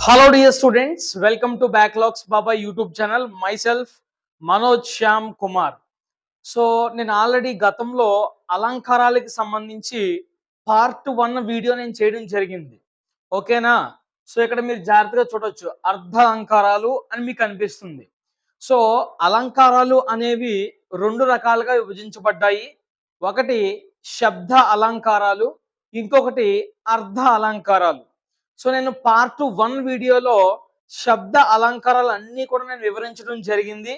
Hello dear students, welcome to Backlogs Baba YouTube channel. Myself Manoj Shyam Kumar. So నేను already గతంలో అలంకారాలకి సంబంధించి part 1 video నేను చేయడం జరిగింది. ఓకేనా? సో ఇక్కడ మీరు జాగ్రత్తగా చూడొచ్చు. అర్ధ అలంకారాలు అని మీకు అనిపిస్తుంది. సో అలంకారాలు అనేవి 2 రకాలుగా విభజించబడ్డాయి. ఒకటి శబ్ద అలంకారాలు, ఇంకొకటి అర్ధ అలంకారాలు. సో నేను పార్ట్ 1 వీడియోలో శబ్ద అలంకారాలు అన్నీ కూడా నేను వివరించడం జరిగింది.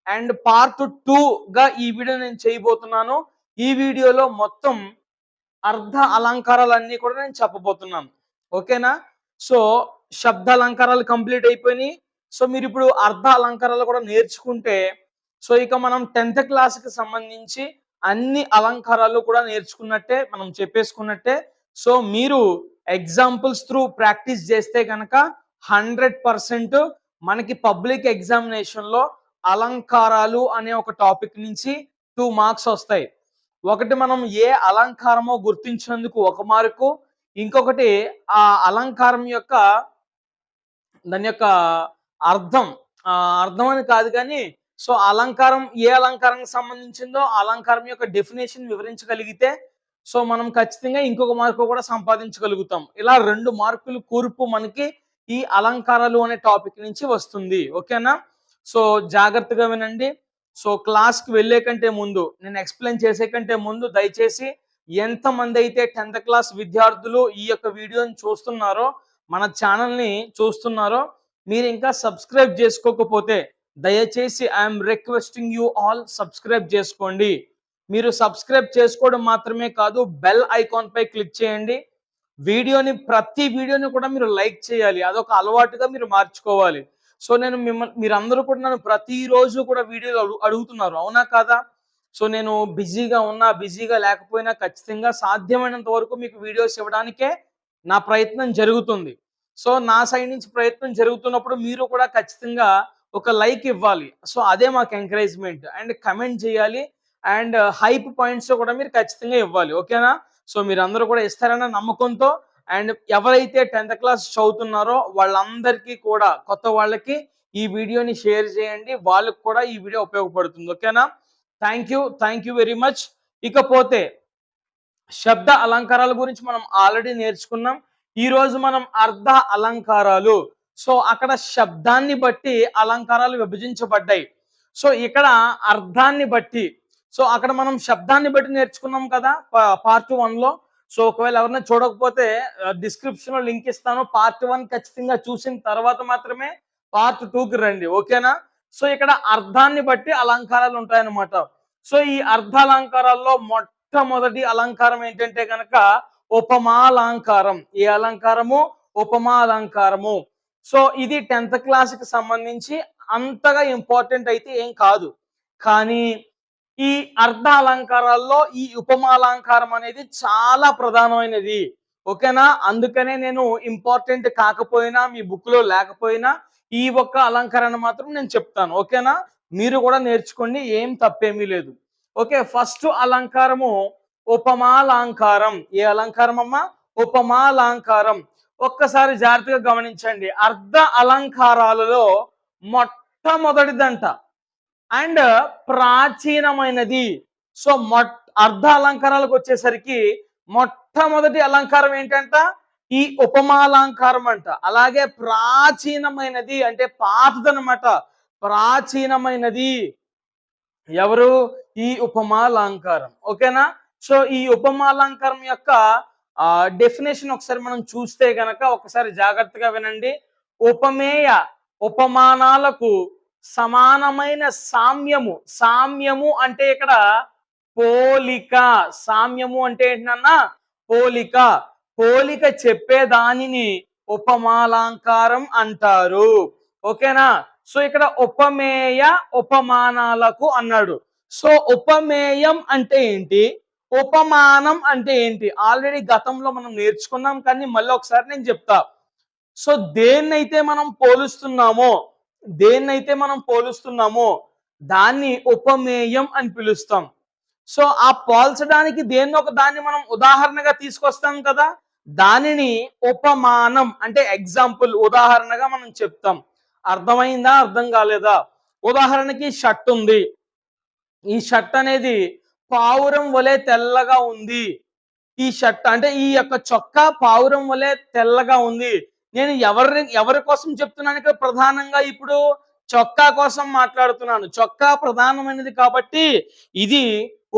అండ్ పార్ట్ 2గా ఈ వీడియో నేను చేయబోతున్నాను. ఈ వీడియోలో మొత్తం అర్ధ అలంకారాలన్నీ కూడా నేను చెప్పబోతున్నాను. ఓకేనా? సో శబ్ద అలంకారాలు కంప్లీట్ అయిపోయినాయి. సో మీరు ఇప్పుడు అర్ధ అలంకారాలు కూడా నేర్చుకుంటే సో ఇక మనం 10th క్లాస్‌కి సంబంధించి అన్ని అలంకారాలు కూడా నేర్చుకున్నట్టే, మనం చెప్పేసుకున్నట్టే. సో మీరు ఎగ్జాంపుల్స్ త్రూ ప్రాక్టీస్ చేస్తే గనక 100% మనకి పబ్లిక్ ఎగ్జామినేషన్‌లో అలంకారాలు అనే ఒక టాపిక్ నుంచి 2 మార్క్స్ వస్తాయి. ఒకటి మనం ఏ అలంకారమో గుర్తించినందుకు 1 మార్కు, ఇంకొకటి ఆ అలంకారం యొక్క దాని యొక్క అర్థం అర్థం అని కాదు కానీ సో అలంకారం ఏ అలంకారానికి సంబంధించిందో ఆ అలంకారం యొక్క డెఫినేషన్ వివరించగలిగితే సో మనం ఖచ్చితంగా ఇంకొక మార్కు కూడా సంపాదించగలుగుతాం. ఇలా 2 మార్కులు కూర్పు మనకి ఈ అలంకారాలు అనే టాపిక్ నుంచి వస్తుంది. ఓకేనా? సో జాగ్రత్తగా వినండి. సో క్లాస్‌కి వెళ్ళే కంటే ముందు, నేను ఎక్స్‌ప్లెయిన్ చేసే కంటే ముందు దయచేసి ఎంతమంది అయితే 10th క్లాస్ విద్యార్థులు ఈ యొక్క వీడియోని చూస్తున్నారో, మన ఛానల్‌ని చూస్తున్నారో, మీరు ఇంకా సబ్స్క్రైబ్ చేసుకోకపోతే దయచేసి I'm requesting you all subscribe చేసుకోండి. మీరు సబ్స్క్రైబ్ చేసుకోవడం మాత్రమే కాదు, బెల్ ఐకాన్ పై క్లిక్ చేయండి. ప్రతి వీడియోని కూడా మీరు లైక్ చేయాలి. అదొక అలవాటుగా మీరు మార్చుకోవాలి. సో నేను మీరందరూ కూడా నన్ను ప్రతిరోజు కూడా వీడియోలు అడుగుతున్నారు. అవునా కాదా? సో నేను బిజీగా ఉన్నా, బిజీగా లేకపోయినా ఖచ్చితంగా సాధ్యమైనంత వరకు మీకు వీడియోస్ ఇవ్వడానికే నా ప్రయత్నం జరుగుతుంది. సో నా సైడ్ నుంచి ప్రయత్నం జరుగుతున్నప్పుడు మీరు కూడా ఖచ్చితంగా ఒక లైక్ ఇవ్వాలి. సో అదే మాకు ఎంకరేజ్‌మెంట్. అండ్ కమెంట్ చేయాలి. అండ్ హైప్ పాయింట్స్ కూడా మీరు ఖచ్చితంగా ఇవ్వాలి. ఓకేనా? సో మీరందరూ కూడా ఇస్తారన్న నమ్మకంతో అండ్ ఎవరైతే 10th క్లాస్ చదువుతున్నారో వాళ్ళందరికీ కూడా కొత్త వాళ్ళకి ఈ వీడియోని షేర్ చేయండి. వాళ్ళకి కూడా ఈ వీడియో ఉపయోగపడుతుంది. ఓకేనా? Thank you very much. ఇకపోతే శబ్ద అలంకారాల గురించి మనం ఆల్రెడీ నేర్చుకున్నాం. ఈరోజు మనం అర్ధ అలంకారాలు. సో అక్కడ శబ్దాన్ని బట్టి అలంకారాలు విభజించబడ్డాయి. సో ఇక్కడ అర్థాన్ని బట్టి, సో అక్కడ మనం శబ్దాన్ని బట్టి నేర్చుకున్నాం కదా పార్ట్ 1లో. సో ఒకవేళ ఎవరైనా చూడకపోతే డిస్క్రిప్షన్ లో లింక్ ఇస్తాను. పార్ట్ 1 ఖచ్చితంగా చూసిన తర్వాత మాత్రమే పార్ట్ 2కి రండి. ఓకేనా? సో ఇక్కడ అర్థాన్ని బట్టి అలంకారాలు ఉంటాయన్నమాట. సో ఈ అర్ధ అలంకారాల్లో మొట్టమొదటి అలంకారం ఏంటంటే కనుక ఉపమాలంకారం. ఏ అలంకారము? ఉపమాలంకారము. సో ఇది 10th క్లాస్‌కి సంబంధించి అంతగా ఇంపార్టెంట్ అయితే ఏం కాదు. కానీ ఈ అర్ధ అలంకారాల్లో ఈ ఉపమాలంకారం అనేది చాలా ప్రధానమైనది. ఓకేనా? అందుకనే నేను ఇంపార్టెంట్ కాకపోయినా, మీ బుక్‌లో లేకపోయినా ఈ ఒక్క అలంకారాన్ని మాత్రం నేను చెప్తాను. ఓకేనా? మీరు కూడా నేర్చుకోండి. ఏం తప్పేమీ లేదు. ఓకే. ఫస్ట్ అలంకారము ఉపమాలంకారం. ఏ అలంకారం అమ్మా? ఉపమాలంకారం. ఒక్కసారి జాగ్రత్తగా గమనించండి. అర్ధ అలంకారాలలో మొట్టమొదటిదంట అండ్ ప్రాచీనమైనది. సో అర్ధ అలంకారాలకు వచ్చేసరికి మొట్టమొదటి అలంకారం ఏంటంట? ఈ ఉపమాలంకారం అంట. అలాగే ప్రాచీనమైనది అంటే పాతదనమాట. ప్రాచీనమైనది ఎవరు? ఈ ఉపమాలంకారం. ఓకేనా? సో ఈ ఉపమాలంకారం యొక్క డెఫినేషన్ ఒకసారి మనం చూస్తే గనక ఒకసారి జాగ్రత్తగా వినండి. ఉపమేయ ఉపమానాలకు సమానమైన సామ్యము. సామ్యము అంటే ఇక్కడ పోలిక. సామ్యము అంటే ఏంటన్నా? పోలిక. పోలిక చెప్పేదానిని ఉపమాలంకారం అంటారు. ఓకేనా? సో ఇక్కడ ఉపమేయ ఉపమానాలకు అన్నాడు. సో ఉపమేయం అంటే ఏంటి? ఉపమానం అంటే ఏంటి? ఆల్రెడీ గతంలో మనం నేర్చుకున్నాం కానీ మళ్ళీ ఒకసారి నేను చెప్తా. సో దేన్నైతే మనం పోలుస్తున్నామో దాన్ని ఉపమేయం అని పిలుస్తాం. సో ఆ పోల్చడానికి దేన్నొక దాన్ని మనం ఉదాహరణగా తీసుకొస్తాం కదా. దానిని ఉపమానం అంటే ఎగ్జాంపుల్ ఉదాహరణగా మనం చెప్తాం. అర్థమైందా? అర్థం కాలేదా? ఉదాహరణకి షర్ట్ ఉంది. ఈ షర్ట్ అనేది పావురం వలె తెల్లగా ఉంది. ఈ షర్ట్ అంటే ఈ యొక్క చొక్కా పావురం వలె తెల్లగా ఉంది. నేను ఎవరి కోసం చెప్తున్నాను ఇక్కడ ప్రధానంగా ఇప్పుడు చొక్కా కోసం మాట్లాడుతున్నాను. చొక్కా ప్రధానమైనది కాబట్టి ఇది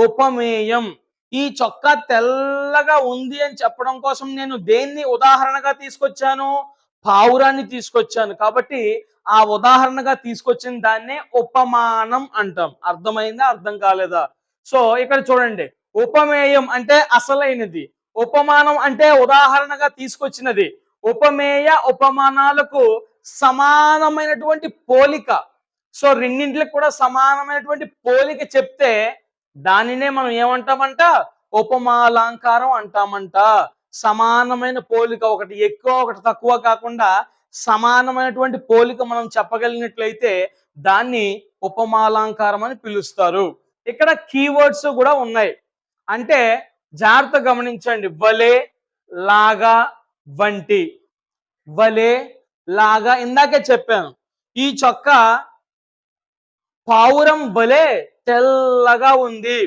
ఉపమేయం. ఈ చొక్కా తెల్లగా ఉంది అని చెప్పడం కోసం నేను దేన్ని ఉదాహరణగా తీసుకొచ్చాను? పావురాన్ని తీసుకొచ్చాను. కాబట్టి ఆ ఉదాహరణగా తీసుకొచ్చిన దాన్నే ఉపమానం అంటాం. అర్థమైందా? అర్థం కాలేదా? సో ఇక్కడ చూడండి. ఉపమేయం అంటే అసలైనది. ఉపమానం అంటే ఉదాహరణగా తీసుకొచ్చినది. ఉపమేయ ఉపమానాలకు సమానమైనటువంటి పోలిక. సో రెండింటికి కూడా సమానమైనటువంటి పోలిక చెప్తే దానినే మనం ఏమంటామంట? ఉపమాలంకారం అంటామంట. సమానమైన పోలిక, ఒకటి ఎక్కువ ఒకటి తక్కువ కాకుండా సమానమైనటువంటి పోలిక మనం చెప్పగలిగినట్లయితే దాన్ని ఉపమాలంకారం అని పిలుస్తారు. ఇక్కడ కీవర్డ్స్ కూడా ఉన్నాయి. అంటే జాగ్రత్త గమనించండి. వలే, లాగా, వంటి. వలే, లాగా ఇందాకే చెప్పాను. ఈ చొక్కా పావురం వలె తెల్లగా ఉంది.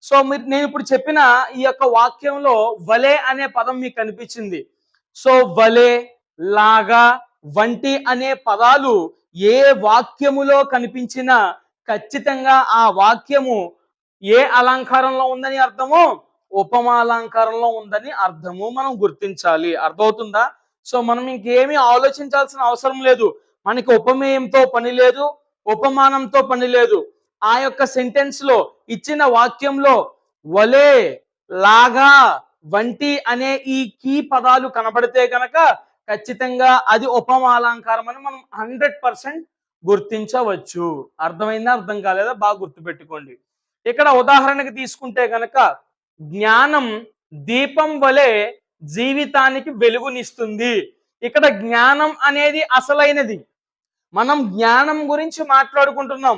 సో నేను ఇప్పుడు చెప్పిన ఈ యొక్క వాక్యంలో వలె అనే పదం మీకు కనిపించింది. సో వలె, లాగా, వంటి అనే పదాలు ఏ వాక్యములో కనిపించినా ఖచ్చితంగా ఆ వాక్యము ఏ అలంకారంలో ఉందని అర్థము? ఉపమాలంకారంలో ఉందని అర్థము మనం గుర్తించాలి. అర్థమవుతుందా? సో మనం ఇంకేమీ ఆలోచించాల్సిన అవసరం లేదు. మనకి ఉపమేయంతో పని లేదు, ఉపమానంతో పని లేదు. ఆ యొక్క సెంటెన్స్ లో ఇచ్చిన వాక్యంలో వలే, లాగా, వంటి అనే ఈ కీ పదాలు కనబడితే కనుక ఖచ్చితంగా అది ఉపమాలంకారం అని మనం 100% గుర్తించవచ్చు. అర్థమైందా? అర్థం కాలేదా? బాగా గుర్తుపెట్టుకోండి. ఇక్కడ ఉదాహరణకి తీసుకుంటే కనుక జ్ఞానం దీపం వలె జీవితానికి వెలుగునిస్తుంది. ఇక్కడ జ్ఞానం అనేది అసలైనది. మనం జ్ఞానం గురించి మాట్లాడుకుంటున్నాం.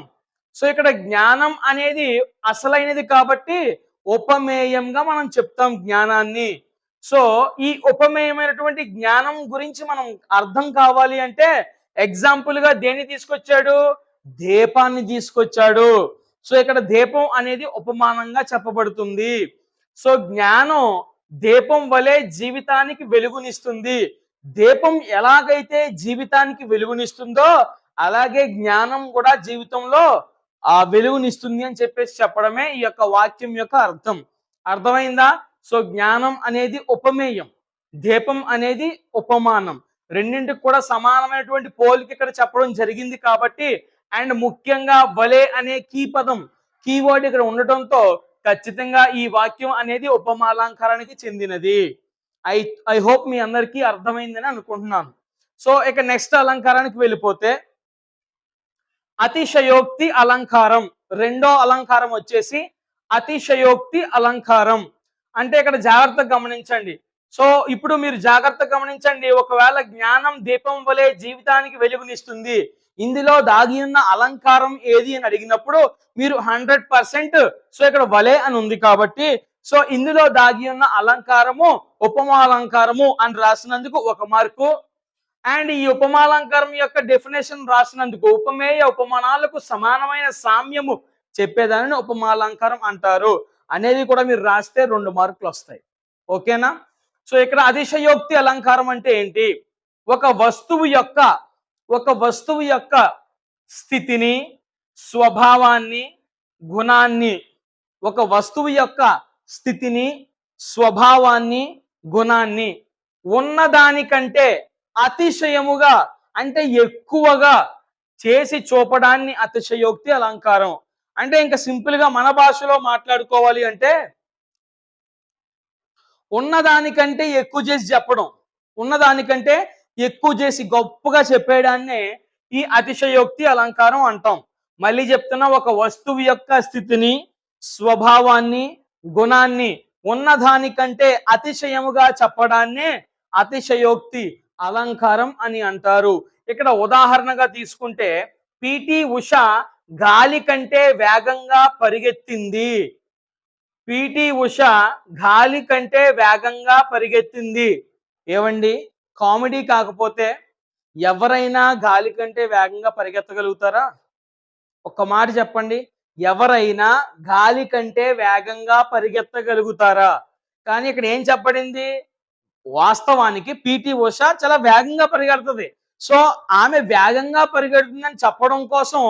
సో ఇక్కడ జ్ఞానం అనేది అసలైనది కాబట్టి ఉపమేయంగా మనం చెప్తాం జ్ఞానాన్ని. సో ఈ ఉపమేయమైనటువంటి జ్ఞానం గురించి మనం అర్థం కావాలి అంటే ఎగ్జాంపుల్ గా దేన్ని తీసుకొచ్చాడు? దీపాన్ని తీసుకొచ్చాడు. సో ఇక్కడ దీపం అనేది ఉపమానంగా చెప్పబడుతుంది. సో జ్ఞానం దీపం వలె జీవితానికి వెలుగునిస్తుంది. దీపం ఎలాగైతే జీవితానికి వెలుగునిస్తుందో అలాగే జ్ఞానం కూడా జీవితంలో ఆ వెలుగునిస్తుంది అని చెప్పేసి చెప్పడమే ఈ యొక్క వాక్యం యొక్క అర్థం. అర్థమైందా? సో జ్ఞానం అనేది ఉపమేయం, దీపం అనేది ఉపమానం. రెండింటికి కూడా సమానమైనటువంటి పోలిక ఇక్కడ చెప్పడం జరిగింది కాబట్టి అండ్ ముఖ్యంగా వలే అనే కీ పదం, కీవర్డ్ ఇక్కడ ఉండటంతో ఖచ్చితంగా ఈ వాక్యం అనేది ఉపమాలంకారానికి చెందినది. ఐ ఐ హోప్ మీ అందరికీ అర్థమైందని అనుకుంటున్నాను. సో ఇక నెక్స్ట్ అలంకారానికి వెళ్ళిపోతే అతిశయోక్తి అలంకారం. రెండో అలంకారం వచ్చేసి అతిశయోక్తి అలంకారం. అంటే ఇక్కడ జాగ్రత్తగా గమనించండి. సో ఇప్పుడు మీరు జాగ్రత్తగా గమనించండి. ఒకవేళ జ్ఞానం దీపం వలె జీవితానికి వెలుగునిస్తుంది, ఇందులో దాగి ఉన్న అలంకారం ఏది అని అడిగినప్పుడు మీరు 100% సో ఇక్కడ వలె అని ఉంది కాబట్టి సో ఇందులో దాగి ఉన్న అలంకారము ఉపమాలంకారము అని రాసినందుకు 1 మార్కు. అండ్ ఈ ఉపమాలంకారం యొక్క డెఫినేషన్ రాసినందుకు ఉపమేయ ఉపమానాలకు సమానమైన సామ్యము చెప్పేదానిని ఉపమాలంకారం అంటారు అనేది కూడా మీరు రాస్తే 2 మార్కులు వస్తాయి. ఓకేనా? సో ఇక్కడ అతిశయోక్తి అలంకారం అంటే ఏంటి? ఒక వస్తువు యొక్క స్థితిని, స్వభావాన్ని, గుణాన్ని, ఒక వస్తువు యొక్క స్థితిని, స్వభావాన్ని, గుణాన్ని ఉన్నదానికంటే అతిశయముగా అంటే ఎక్కువగా చేసి చూపడాన్ని అతిశయోక్తి అలంకారం. అంటే ఇంకా సింపుల్ గా మన భాషలో మాట్లాడుకోవాలి అంటే ఉన్నదానికంటే ఎక్కువ చేసి చెప్పడం, ఉన్నదానికంటే ఎక్కువ చేసి గొప్పగా చెప్పేయడాన్నే ఈ అతిశయోక్తి అలంకారం అంటాం. మళ్ళీ చెప్తున్నా, ఒక వస్తువు యొక్క స్థితిని, స్వభావాన్ని, గుణాన్ని ఉన్నదానికంటే అతిశయముగా చెప్పడాన్నే అతిశయోక్తి అలంకారం అని అంటారు. ఇక్కడ ఉదాహరణగా తీసుకుంటే పిటి ఉష గాలి కంటే వేగంగా పరిగెత్తింది. పిటి ఉష గాలి కంటే వేగంగా పరిగెత్తింది. ఏవండి, కామెడీ కాకపోతే ఎవరైనా గాలి కంటే వేగంగా పరిగెత్తగలుగుతారా? ఒక్క మాట చెప్పండి. ఎవరైనా గాలి కంటే వేగంగా పరిగెత్తగలుగుతారా? కానీ ఇక్కడ ఏం చెప్పబడింది? వాస్తవానికి పీటీ ఉష చాలా వేగంగా పరిగెడుతది. సో, ఆమె వేగంగా పరిగెడుతుందని చెప్పడం కోసం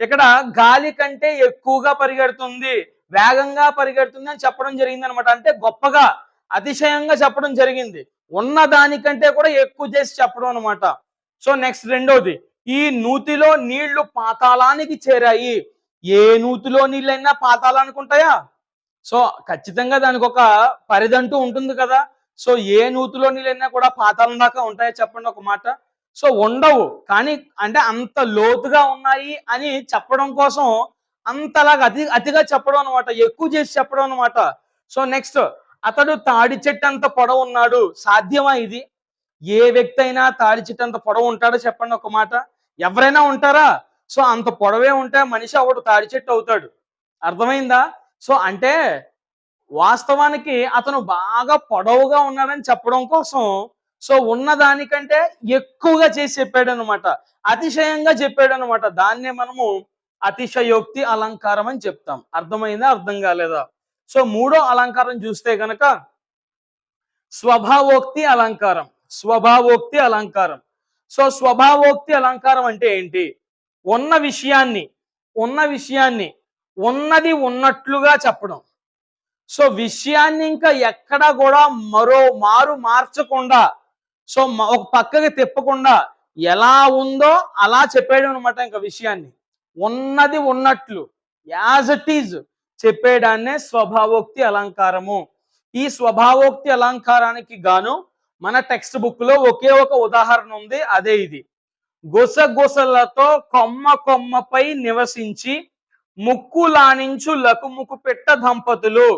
ఇక్కడ గాలి కంటే ఎక్కువగా పరిగెడుతుంది, వేగంగా పరిగెడుతుంది అని చెప్పడం జరిగిందనమాట. అంటే గొప్పగా, అతిశయంగా చెప్పడం జరిగింది. ఉన్న దానికంటే కూడా ఎక్కువ చేసి చెప్పడం అనమాట. సో, నెక్స్ట్ రెండోది. ఈ నూతిలో నీళ్లు పాతాళానికి చేరాయి. ఏ నూతిలో నీళ్ళైనా పాతాళానికి ఉంటాయా? సో, ఖచ్చితంగా దానికొక పరిధంటూ ఉంటుంది కదా! సో, ఏ నూతిలో నీళ్ళైనా కూడా పాతాళం దాకా ఉంటాయా చెప్పండి ఒక మాట? సో, ఉండవు. కానీ అంటే అంత లోతుగా ఉన్నాయి అని చెప్పడం కోసం అంతలాగా అతిగా చెప్పడం అనమాట. ఎక్కువ చేసి చెప్పడం అనమాట. సో, నెక్స్ట్ అతడు తాడి చెట్టంత పొడవున్నాడు. సాధ్యమా ఇది? ఏ వ్యక్తి అయినా తాడి చెట్టంత పొడవు ఉంటాడో చెప్పండి ఒక మాట? ఎవరైనా ఉంటారా? సో, అంత పొడవే ఉంటే మనిషి ఒకడు తాడి చెట్టు అవుతాడు. అర్థమైందా? సో, అంటే వాస్తవానికి అతను బాగా పొడవుగా ఉన్నాడని చెప్పడం కోసం సో ఉన్న దానికంటే ఎక్కువగా చేసి చెప్పాడనమాట. అతిశయంగా చెప్పాడనమాట. దాన్నే మనము అతిశయోక్తి అలంకారం అని చెప్తాం. అర్థమైందా? అర్థం కాలేదా? సో మూడో అలంకారం చూస్తే గనక స్వభావోక్తి అలంకారం. స్వభావోక్తి అలంకారం. సో స్వభావోక్తి అలంకారం అంటే ఏంటి? ఉన్న విషయాన్ని ఉన్న విషయాన్ని ఉన్నది ఉన్నట్లుగా చెప్పడం. సో విషయాన్ని ఇంకా ఎక్కడా కూడా మరో మారు మార్చకుండా సో ఒక పక్కకి తిప్పకుండా ఎలా ఉందో అలా చెప్పేయడం అనమాట. ఇంకా విషయాన్ని ఉన్నది ఉన్నట్లు యాజ్ ఇట్ ఈజ్ చెప్పేయడాన్నే స్వభావోక్తి అలంకారము. ఈ స్వభావోక్తి అలంకారానికి గాను మన టెక్స్ట్ బుక్ లో ఒకే ఒక ఉదాహరణ ఉంది, అదే ఇది. గుసగుసలతో కొమ్మ కొమ్మపై నివసించి ముక్కు లానించు లకుముకు పెట్ట దంపతులు.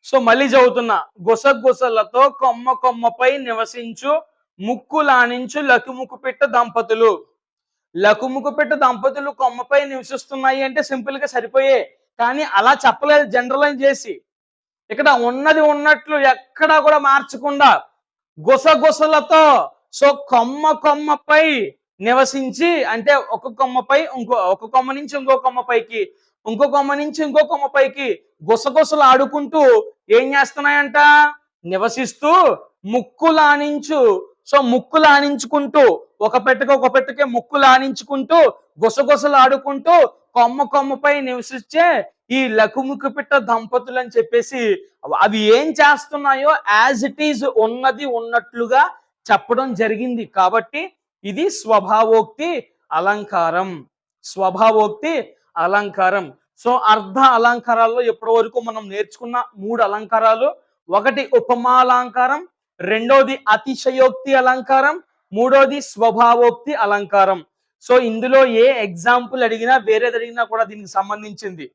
సో మళ్ళీ చదువుతున్నా. గుసగుసలతో కొమ్మ కొమ్మపై నివసించు ముక్కు లానించు లకుముకు పెట్ట దంపతులు. లకుముకు పెట్ట దంపతులు కొమ్మపై నివసిస్తున్నాయి అంటే సింపుల్ గా సరిపోయే, కానీ అలా చెప్పలేదు జనరలైజ్ చేసి. ఇక్కడ ఉన్నది ఉన్నట్లు ఎక్కడా కూడా మార్చకుండా గుసగుసలతో సో కొమ్మ కొమ్మపై నివసించి అంటే ఒక కొమ్మపై ఒక కొమ్మ నుంచి ఇంకో కొమ్మపైకి, ఇంకో కొమ్మ నుంచి ఇంకో కొమ్మపైకి గుసగుసలు ఆడుకుంటూ ఏం చేస్తున్నాయంట? నివసిస్తూ ముక్కులానించు సో ముక్కులానించుకుంటూ ఒక పెట్టకే ముక్కులానించుకుంటూ గుసగుసలు ఆడుకుంటూ కొమ్మ కొమ్మపై నివసించే ఈ లకుముకు పిట్ట దంపతులు అని చెప్పేసి అవి ఏం చేస్తున్నాయో యాజ్ ఇట్ ఈజ్ ఉన్నది ఉన్నట్లుగా చెప్పడం జరిగింది. కాబట్టి ఇది స్వభావోక్తి అలంకారం. స్వభావోక్తి అలంకారం. సో అర్ధ అలంకారాల్లో ఇప్పటి వరకు మనం నేర్చుకున్న 3 అలంకారాలు. ఒకటి ఉపమాలంకారం, రెండోది అతిశయోక్తి అలంకారం, మూడోది స్వభావోక్తి అలంకారం. సో ఇందులో ఏ ఎగ్జాంపుల్ అడిగినా వేరేది అడిగినా కూడా దీనికి సంబంధించింది.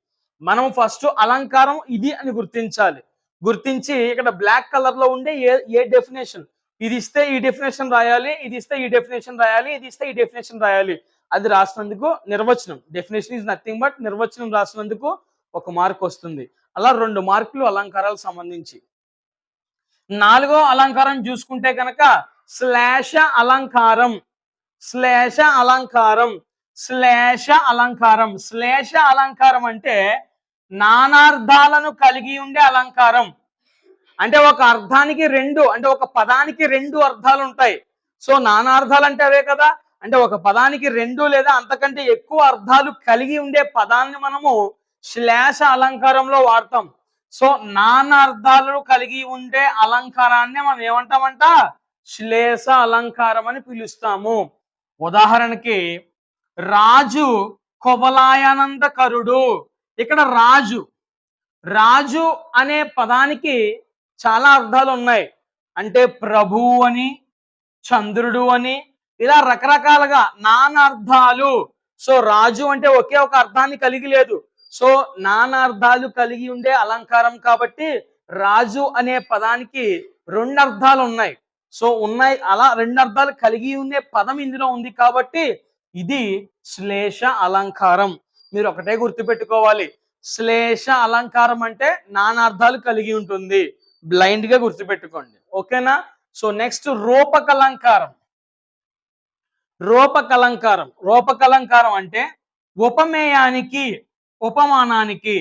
మనం ఫస్ట్ అలంకారం ఇది అని గుర్తించాలి. గుర్తించి ఇక్కడ బ్లాక్ కలర్ లో ఉండే ఏ డెఫినేషన్ ఇది ఇస్తే ఈ డెఫినేషన్ రాయాలి, ఇది ఇస్తే ఈ డెఫినేషన్ రాయాలి, ఇది ఇస్తే ఈ డెఫినేషన్ రాయాలి. అది రాసినందుకు నిర్వచనం, డెఫినేషన్ ఈజ్ నథింగ్ బట్ నిర్వచనం రాసినందుకు 1 మార్క్ వస్తుంది. అలా 2 మార్కులు అలంకారాలకు సంబంధించి. 4వ అలంకారం చూసుకుంటే కనుక శ్లేష అలంకారం. శ్లేష అలంకారం. శ్లేష అలంకారం. శ్లేష అలంకారం అంటే నానార్థాలను కలిగి ఉండే అలంకారం. అంటే ఒక అర్థానికి 2 అంటే ఒక పదానికి 2 అర్థాలు ఉంటాయి. సో నానార్థాలు అంటే అవే కదా. అంటే ఒక పదానికి 2 లేదా అంతకంటే ఎక్కువ అర్థాలు కలిగి ఉండే పదాన్ని మనము శ్లేష అలంకారంలో వాడతాం. సో నానార్థాలను కలిగి ఉండే అలంకారాన్ని మనం ఏమంటామంట? శ్లేష అలంకారం అని పిలుస్తాము. ఉదాహరణకి రాజు కొవలాయానందకరుడు. ఇక్కడ రాజు రాజు అనే పదానికి చాలా అర్థాలు ఉన్నాయి. అంటే ప్రభువు అని, చంద్రుడు అని, ఇలా రకరకాలుగా నానా అర్థాలు. సో రాజు అంటే ఒకే ఒక అర్థాన్ని కలిగి లేదు. సో నానా అర్థాలు కలిగి ఉండే అలంకారం కాబట్టి రాజు అనే పదానికి 2 అర్థాలు ఉన్నాయి. సో ఉన్నాయి అలా 2 అర్థాలు కలిగి ఉండే పదం ఇందులో ఉంది కాబట్టి ఇది శ్లేష అలంకారం. మీరు ఒకటే గుర్తుపెట్టుకోవాలి, శ్లేష అలంకారం అంటే నానార్థాలు కలిగి ఉంటుంది. బ్లైండ్ గా గుర్తుపెట్టుకోండి. ఓకేనా? So next రూపకలంకారం. రూపకలంకారం అంటే ఉపమేయానికి, ఉపమానానికి.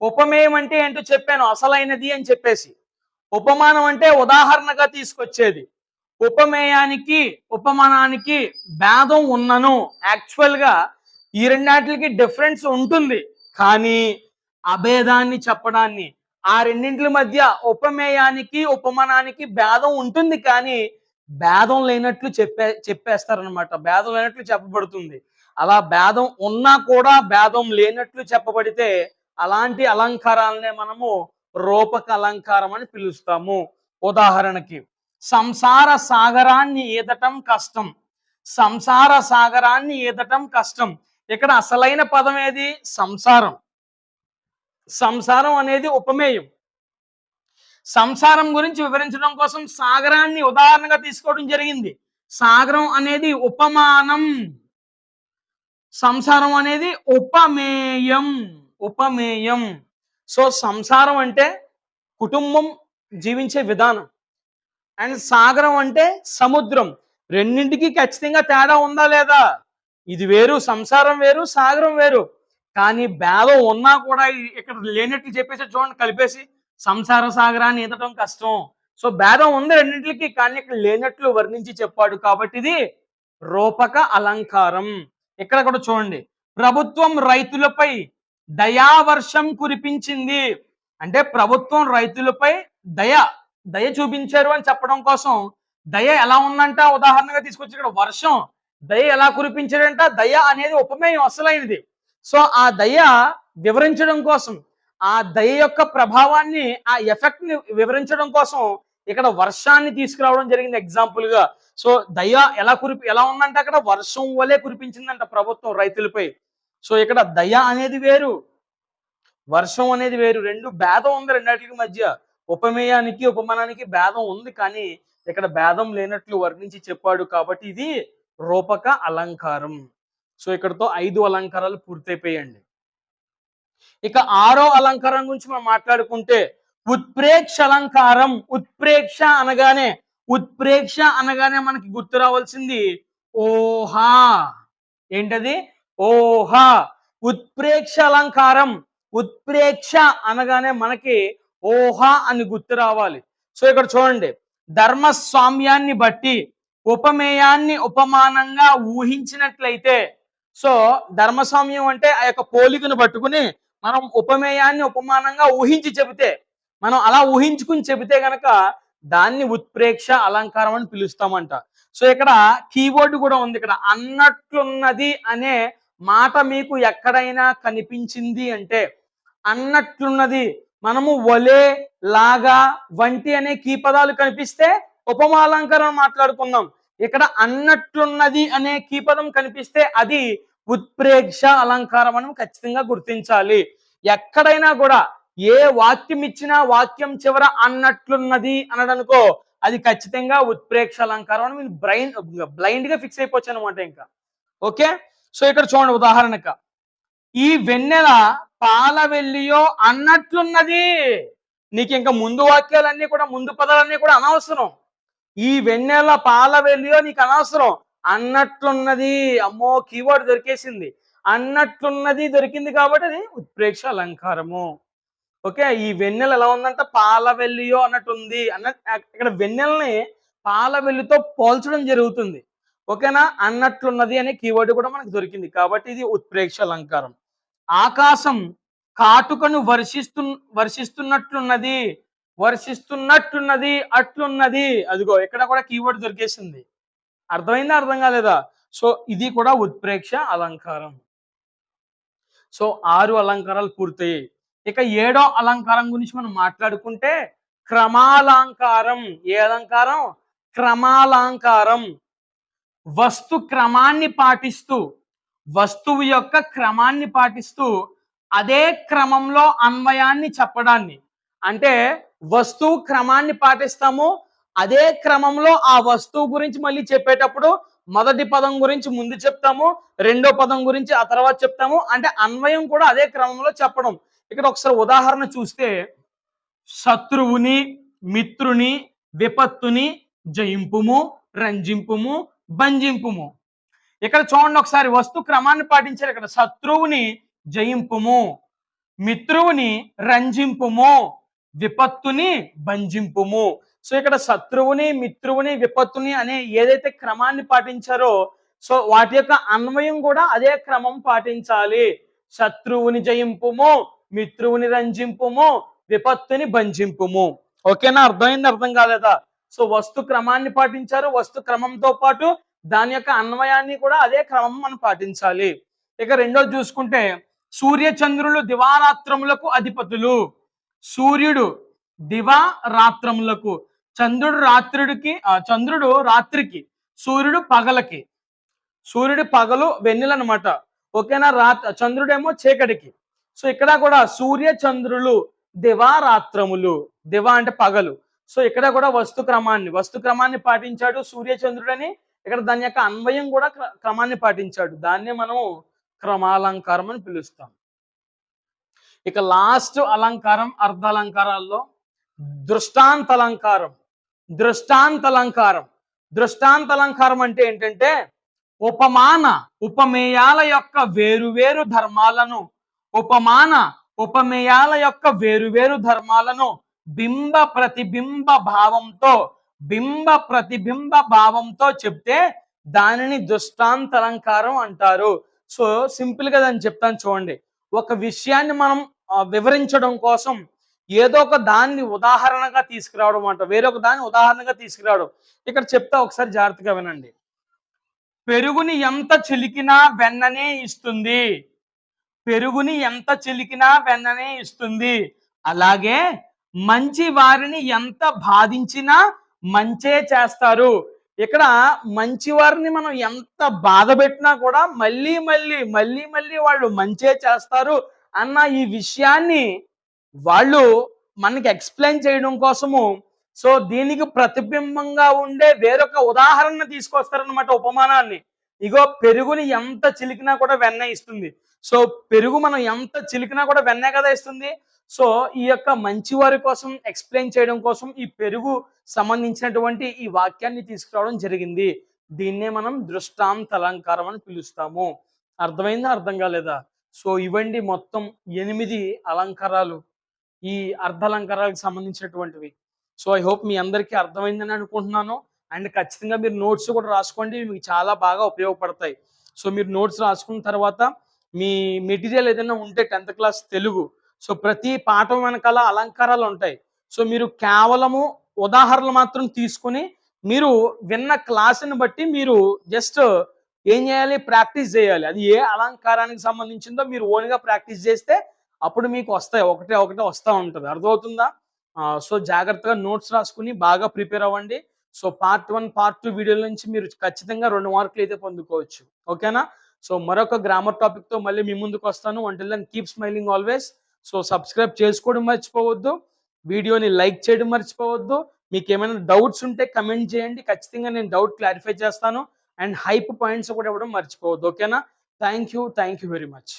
ఉపమేయం అంటే ఏంటో చెప్పాను, అసలైనది అని చెప్పేసి. ఉపమానం అంటే ఉదాహరణగా తీసుకొచ్చేది. ఉపమేయానికి, ఉపమానానికి భేదం ఉన్నను. యాక్చువల్ గా ఈ రెండాటికి డిఫరెన్స్ ఉంటుంది, కానీ అభేదాన్ని చెప్పడాన్ని, ఆ రెండింటి మధ్య ఉపమేయానికి ఉపమానానికి భేదం ఉంటుంది, కానీ భేదం లేనట్లు చెప్పేస్తారనమాట. భేదం లేనట్లు చెప్పబడుతుంది. అలా భేదం ఉన్నా కూడా భేదం లేనట్లు చెప్పబడితే అలాంటి అలంకారాలనే మనము రూపక అలంకారం అని పిలుస్తాము. ఉదాహరణకి సంసార సాగరాన్ని ఈదటం కష్టం. సంసార సాగరాన్ని ఈదటం కష్టం. ఇక్కడ అసలైన పదం ఏది? సంసారం. సంసారం అనేది ఉపమేయం. సంసారం గురించి వివరించడం కోసం సాగరాన్ని ఉదాహరణగా తీసుకోవడం జరిగింది. సాగరం అనేది ఉపమానం, సంసారం అనేది ఉపమేయం. ఉపమేయం. సో సంసారం అంటే కుటుంబం జీవించే విధానం, అండ్ సాగరం అంటే సముద్రం. రెండింటికి ఖచ్చితంగా తేడా ఉందా లేదా? ఇది వేరు, సంసారం వేరు, సాగరం వేరు. కానీ భేదం ఉన్నా కూడా ఇక్కడ లేనట్లు చెప్పేసి చూడండి, కలిపేసి సంసార సాగరాన్ని ఈదటం కష్టం. సో భేదం ఉంది రెండింటికి, కానీ ఇక్కడ లేనట్లు వర్ణించి చెప్పాడు, కాబట్టి ఇది రూపక అలంకారం. ఇక్కడ కూడా చూడండి, ప్రభుత్వం రైతులపై దయావర్షం కురిపించింది. అంటే ప్రభుత్వం రైతులపై దయ చూపించారు అని చెప్పడం కోసం దయ ఎలా ఉందంట ఉదాహరణగా తీసుకొచ్చి ఇక్కడ వర్షం, దయ ఎలా కురిపించాడంట. దయ అనేది ఉపమేయం, అసలైనది. సో ఆ దయ వివరించడం కోసం, ఆ దయ యొక్క ప్రభావాన్ని, ఆ ఎఫెక్ట్ ని వివరించడం కోసం ఇక్కడ వర్షాన్ని తీసుకురావడం జరిగింది ఎగ్జాంపుల్ గా. సో దయ ఎలా ఉందంటే అక్కడ వర్షం వలె కురిపించిందంట ప్రభుత్వం రైతులపై. సో ఇక్కడ దయ అనేది వేరు, వర్షం అనేది వేరు. రెండు భేదం ఉంది రెండింటికి మధ్య. ఉపమేయానికి ఉపమానానికి భేదం ఉంది, కానీ ఇక్కడ భేదం లేనట్లు వర్ణించి చెప్పాడు, కాబట్టి ఇది రూపక అలంకారం. సో ఇక్కడతో 5 అలంకారాలు పూర్తయిపోయాయండి. ఇక 6వ అలంకారం గురించి మనం మాట్లాడుకుంటే ఉత్ప్రేక్ష అలంకారం. ఉత్ప్రేక్ష అనగానే మనకి గుర్తు రావాల్సింది ఓహా. ఏంటది? ఓహా. ఉత్ప్రేక్ష అలంకారం. ఉత్ప్రేక్ష అనగానే మనకి ఓహా అని గుర్తు రావాలి. సో ఇక్కడ చూడండి, ధర్మస్వామ్యాన్ని బట్టి ఉపమేయాన్ని ఉపమానంగా ఊహించినట్లయితే, సో ధర్మస్వామ్యం అంటే ఆ యొక్క పోలికను పట్టుకుని మనం ఉపమేయాన్ని ఉపమానంగా ఊహించి చెబితే, మనం అలా ఊహించుకుని చెబితే గనక దాన్ని ఉత్ప్రేక్ష అలంకారం అని పిలుస్తామంట. సో ఇక్కడ కీవర్డ్ కూడా ఉంది. ఇక్కడ అన్నట్లున్నది అనే మాట మీకు ఎక్కడైనా కనిపించింది అంటే, అన్నట్లున్నది, మనము వలే, లాగా, వంటి అనే కీ పదాలు కనిపిస్తే ఉపమాలంకారం మాట్లాడుకుందాం. ఇక్కడ అన్నట్లున్నది అనే కీ పదం కనిపిస్తే అది ఉత్ప్రేక్ష అలంకారం అని ఖచ్చితంగా గుర్తించాలి. ఎక్కడైనా కూడా ఏ వాక్యం ఇచ్చినా వాక్యం చివర అన్నట్లున్నది అనడానికో అది ఖచ్చితంగా ఉత్ప్రేక్ష అలంకారం అని మీరు బ్లైండ్ గా ఫిక్స్ అయిపోవచ్చు అనమాట ఇంకా. ఓకే, సో ఇక్కడ చూడండి ఉదాహరణక, ఈ వెన్నెల పాల వెల్లియో అన్నట్లున్నది. నీకు ఇంకా ముందు వాక్యాలన్నీ కూడా, ముందు పదాలన్నీ కూడా అనవసరం. ఈ వెన్నెల పాల వెల్లియో నీకు అనవసరం, అన్నట్లున్నది. అమ్మో, కీవర్డ్ దొరికేసింది. అన్నట్లున్నది దొరికింది కాబట్టి అది ఉత్ప్రేక్ష అలంకారము. ఓకే, ఈ వెన్నెల ఎలా ఉందంట, పాల వెల్లియో అన్నట్టుంది. ఇక్కడ వెన్నెలని పాల వెల్లితో పోల్చడం జరుగుతుంది. ఓకేనా, అన్నట్లున్నది అనే కీవర్డ్ కూడా మనకు దొరికింది, కాబట్టి ఇది ఉత్ప్రేక్ష అలంకారం. ఆకాశం కాటుకను వర్షిస్తున్నట్లున్నది. అట్లున్నది. అదిగో ఇక్కడ కూడా కీవర్డ్ దొరికేసింది. అర్థమైందా, అర్థం కాలేదా? సో ఇది కూడా ఉత్ప్రేక్ష అలంకారం. సో 6 అలంకారాలు పూర్తయ్యాయి. ఇక 7వ అలంకారం గురించి మనం మాట్లాడుకుంటే క్రమాలంకారం. ఏ అలంకారం? క్రమాలంకారం. వస్తు క్రమాన్ని పాటిస్తూ, వస్తువు యొక్క క్రమాన్ని పాటిస్తూ అదే క్రమంలో అన్వయాన్ని చెప్పడాన్ని. అంటే వస్తువు క్రమాన్ని పాటిస్తాము, అదే క్రమంలో ఆ వస్తువు గురించి మళ్ళీ చెప్పేటప్పుడు మొదటి పదం గురించి ముందు చెప్తాము, రెండో పదం గురించి ఆ తర్వాత చెప్తాము. అంటే అన్వయం కూడా అదే క్రమంలో చెప్పడం. ఇక్కడ ఒకసారి ఉదాహరణ చూస్తే, శత్రువుని, మిత్రుని, విపత్తుని, జయింపుము, రంజింపుము, భంజింపుము. ఇక్కడ చూడండి ఒకసారి వస్తు క్రమాన్ని పాటించారు. ఇక్కడ శత్రువుని జయింపుము, మిత్రువుని రంజింపుము, విపత్తుని భంజింపుము. సో ఇక్కడ శత్రువుని, మిత్రువుని, విపత్తుని అనే ఏదైతే క్రమాన్ని పాటించారో సో వాటి యొక్క అన్వయం కూడా అదే క్రమం పాటించాలి. శత్రువుని జయింపుము, మిత్రువుని రంజింపుము, విపత్తుని భంజింపుము. ఓకేనా? అర్థమైంది? అర్థం కాలేదా? సో వస్తు క్రమాన్ని పాటించారు. వస్తు క్రమంతో పాటు దాని యొక్క అన్వయాన్ని కూడా అదే క్రమం మనం పాటించాలి. ఇక రెండోది చూసుకుంటే సూర్య చంద్రులు దివారాత్రములకు అధిపతులు. సూర్యుడు దివారాత్రములకు, చంద్రుడు రాత్రికి, సూర్యుడు పగలకి. సూర్యుడు పగలు వెన్నెలనమాట. ఓకేనా? చంద్రుడేమో చీకటికి. సో ఇక్కడ కూడా సూర్య చంద్రులు దివారాత్రములు. దివ అంటే పగలు. సో ఇక్కడ కూడా వస్తు క్రమాన్ని పాటించాడు సూర్య చంద్రుడని. ఇక్కడ దాని యొక్క అన్వయం కూడా క్రమాన్ని పాటించాడు. దాన్నే మనం క్రమాలంకారం అని పిలుస్తాం. ఇక లాస్ట్ అలంకారం అర్ధాలంకారాల్లో దృష్టాంతలంకారం. దృష్టాంతలంకారం అంటే ఏంటంటే ఉపమేయాల యొక్క వేరువేరు ధర్మాలను బింబ ప్రతిబింబ భావంతో చెప్తే దానిని దృష్టాంతలంకారం అంటారు. సో సింపుల్ గా దాన్ని చెప్తాను చూడండి. ఒక విషయాన్ని మనం వివరించడం కోసం ఏదో ఒక దాన్ని ఉదాహరణగా తీసుకురావడం అంట, వేరొక దాన్ని ఉదాహరణగా తీసుకురావడం. ఇక్కడ చెప్తా, ఒకసారి జాగ్రత్తగా వినండి. పెరుగుని ఎంత చిలికినా వెన్ననే ఇస్తుంది. పెరుగుని ఎంత చిలికినా వెన్ననే ఇస్తుంది. అలాగే మంచి వారిని ఎంత బాధించినా మంచే చేస్తారు. ఇక్కడ మంచి వారిని మనం ఎంత బాధ పెట్టినా కూడా మళ్ళీ వాళ్ళు మంచే చేస్తారు అన్న ఈ విషయాన్ని వాళ్ళు మనకి ఎక్స్ప్లెయిన్ చేయడం కోసము సో దీనికి ప్రతిబింబంగా ఉండే వేరొక ఉదాహరణ తీసుకొస్తారనమాట, ఉపమానాన్ని. ఇగో పెరుగుని ఎంత చిలికినా కూడా వెన్న ఇస్తుంది. సో పెరుగు మనం ఎంత చిలికినా కూడా వెన్నే కదా ఇస్తుంది. సో ఈ యొక్క మంచివారి కోసం ఎక్స్ప్లెయిన్ చేయడం కోసం ఈ పెరుగు సంబంధించినటువంటి ఈ వాక్యాన్ని తీసుకురావడం జరిగింది. దీన్నే మనం దృష్టాంతలంకారం అని పిలుస్తాము. అర్థమైందా? అర్థం కాలేదా? సో ఇవండి మొత్తం 8 అలంకారాలు ఈ అర్ధాలంకారాలకు సంబంధించినటువంటివి. సో ఐ హోప్ మీ అందరికీ అర్థమైందని అనుకుంటున్నాను. అండ్ ఖచ్చితంగా మీరు నోట్స్ కూడా రాసుకోండి, మీకు చాలా బాగా ఉపయోగపడతాయి. సో మీరు నోట్స్ రాసుకున్న తర్వాత మీ మెటీరియల్ ఏదైనా ఉంటే 10th క్లాస్ తెలుగు, సో ప్రతి పాఠం వెనకాల అలంకారాలు ఉంటాయి. సో మీరు కేవలము ఉదాహరణలు మాత్రం తీసుకుని మీరు విన్న క్లాసుని బట్టి మీరు జస్ట్ ఏం చేయాలి? ప్రాక్టీస్ చేయాలి. అది ఏ అలంకారానికి సంబంధించిందో మీరు ఓన్గా ప్రాక్టీస్ చేస్తే అప్పుడు మీకు వస్తాయి, ఒకటే వస్తూ ఉంటుంది. అర్థమవుతుందా? సో జాగ్రత్తగా నోట్స్ రాసుకుని బాగా ప్రిపేర్ అవ్వండి. సో పార్ట్ 1, పార్ట్ 2 వీడియోల నుంచి మీరు ఖచ్చితంగా 2 మార్కులు అయితే పొందుకోవచ్చు. ఓకేనా? సో మరొక గ్రామర్ టాపిక్తో మళ్ళీ మీ ముందుకు వస్తాను. Until then keep smiling always. So subscribe చేసుకోవడం మర్చిపోవద్దు, వీడియోని లైక్ చేయడం మర్చిపోవద్దు. మీకు ఏమైనా డౌట్స్ ఉంటే కమెంట్ చేయండి, ఖచ్చితంగా నేను డౌట్ క్లారిఫై చేస్తాను. అండ్ హైప్ పాయింట్స్ కూడా ఇవ్వడం మర్చిపోవద్దు. ఓకేనా? Thank you very much.